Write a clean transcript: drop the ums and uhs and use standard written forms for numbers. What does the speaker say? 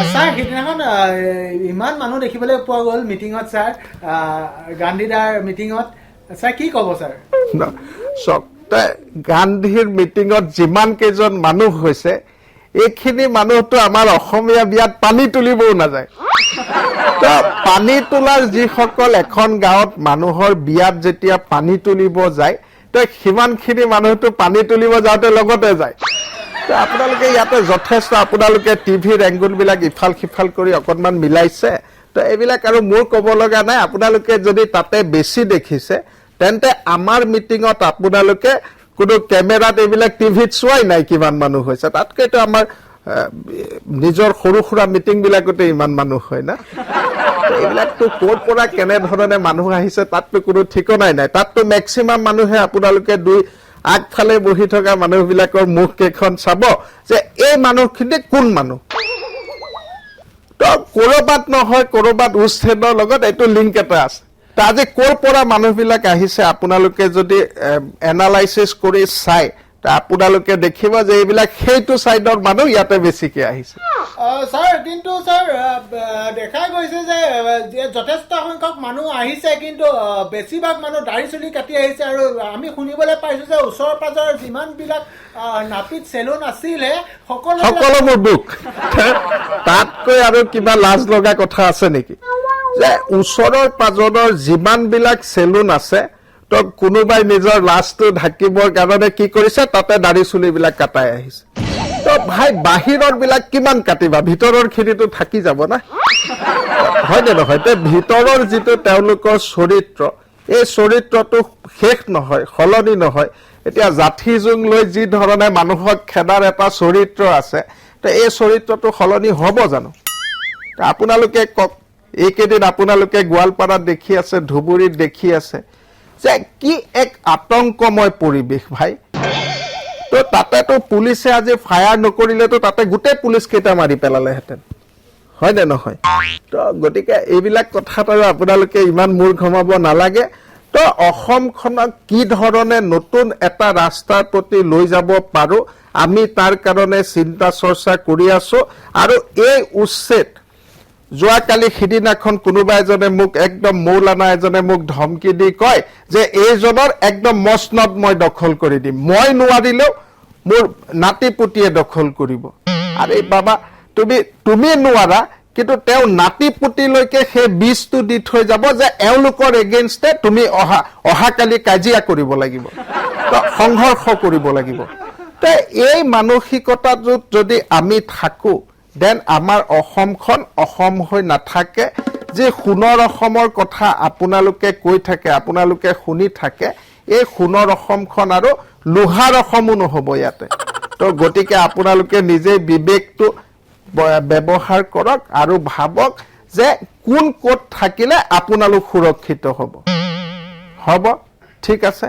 sir সেইদিনাখন ইমান মানুহ দেখিবলৈ পোৱা গ'ল মিটিঙত স্যাৰ গান্ধীদাৰ মিটিঙত স্যাৰ কি ক'ব স্যাৰ গান্ধীৰ মিটিঙত যিমান কেইজন মানুহ হৈছে এইখিনি মানুহতো আমাৰ অসমীয়া বিয়াত পানী তুলিবও নাযায় পানী তোলাৰ যিসকল এখন গাঁৱত মানুহৰ বিয়াত যেতিয়া পানী তুলিব যায় তো সিমানখিনি মানুহতো পানী তুলিব যাওঁতে লগতে যায় আপোনালোকে ইয়াতে যথেষ্ট আপোনালোকে টিভিৰ এংগুলবিলাক ইফাল সিফাল কৰি অকণমান মিলাইছে তো এইবিলাক আৰু মোৰ ক'ব লগা নাই আপোনালোকে যদি তাতে বেছি দেখিছে তেন্তে আমাৰ মিটিঙত আপোনালোকে কোনো কেমেৰাত এইবিলাক টিভিত চোৱাই নাই কিমান মানুহ হৈছে তাতকৈতো আমাৰ নিজৰ সৰু সুৰা মিটিংবিলাকতে ইমান মানুহ হয় না এইবিলাকতো ক'ৰ পৰা কেনেধৰণে মানুহ আহিছে তাততো কোনো ঠিকনাই নাই তাততো মেক্সিমাম মানুহে আপোনালোকে দুই আগফালে বহি থকা মানুহবিলাকৰ মুখ কেইখন চাব যে এই মানুহখিনি কোন মানুহ তো ক'ৰবাত নহয় ক'ৰবাত উচ্ছেদৰ লগত এইটো লিংক এটা আছে আজি ক'ৰ পৰা মানুহবিলাক আহিছে আপোনালোকে যদি এনালাইচিছ কৰি চাই আপোনালোকে দেখিব যে এইবিলাক সেইটো চাইডৰ মানুহ ইয়াতে বেছিকে আহিছে স্যাৰ কিন্তু স্যাৰ দেখা গৈছে যে যথেষ্ট সংখ্যক মানুহ আহিছে কিন্তু বেছিভাগ মানুহ দাড়ি চুলি কাটি আহিছে আৰু আমি শুনিবলৈ পাইছো যে ওচৰ পাজৰ যিমানবিলাক নাপিত চেলুন আছিলে সকলোবোৰ বুক তাতকৈ আৰু কিবা লাজ লগা কথা আছে নেকি যে ওচৰৰ পাজৰৰ যিমানবিলাক চেলুন আছে তো কোনোবাই নিজৰ লাজটো ঢাকিবৰ কাৰণে কি কৰিছে তাতে দাড়ি চুলিবিলাক কাটাই আহিছে তো ভাই বাহিৰৰ বিলাক কিমান কাটিবা ভিতৰৰ খিনিটো থাকি যাব না হয়নে নহয় ভিতৰৰ যিটো তেওঁলোকৰ চৰিত্ৰ এই চৰিত্ৰটো শেষ নহয় সলনি নহয় এতিয়া জাঠি জুং লৈ যি ধৰণে মানুহক খেদাৰ এটা চৰিত্ৰ আছে তো এই চৰিত্ৰটো সলনি হ'ব জানো আপোনালোকে কক এইকেইদিন আপোনালোকে গোৱালপাৰাত দেখি আছে ধুবুৰীত দেখি আছে যে কি এক আতংকময় পৰিৱেশ ভাই তো তাতেতো পুলিচে আজি ফায়াৰ নকৰিলেতো তাতে গোটেই পুলিচ কেইটা মাৰি পেলালেহেঁতেন হয় নে নহয় তো গতিকে এইবিলাক কথাত আৰু আপোনালোকে ইমান মূৰ ঘমাব নালাগে তো অসমখনক কি ধৰণে নতুন এটা ৰাস্তাৰ প্ৰতি লৈ যাব পাৰো আমি তাৰ কাৰণে চিন্তা চৰ্চা কৰি আছো আৰু এই উচ্ছেদ যোৱাকালি সিদিনাখন কোনোবা এজনে মোক একদম মৌলানা এজনে মোক ধমকি দি কয় যে এইজনৰ একদম মসনদ মই দখল কৰি দিম মই নোৱাৰিলেও মোৰ নাতি পুতিয়ে দখল কৰিব আৰে বাবা তুমি নোৱাৰা কিন্তু তেওঁ নাতি পুতিলৈকে সেই বীজটো দি থৈ যাব যে এওঁলোকৰ এগেইনষ্টে তুমি অহাকালি কাজিয়া কৰিব লাগিব সংঘৰ্ষ কৰিব লাগিব তো এই মানসিকতাটোত যদি আমি থাকো দেন আমাৰ অসমখন অসম হৈ নাথাকে যে সোণৰ অসমৰ কথা আপোনালোকে কৈ থাকে আপোনালোকে শুনি থাকে এই সোণৰ অসমখন আৰু লোহাৰ অসমো নহ'ব ইয়াতে তো গতিকে আপোনালোকে নিজে বিবেকটো ব্যৱহাৰ কৰক আৰু ভাবক যে কোন ক'ত থাকিলে আপোনালোক সুৰক্ষিত হ'ব ঠিক আছে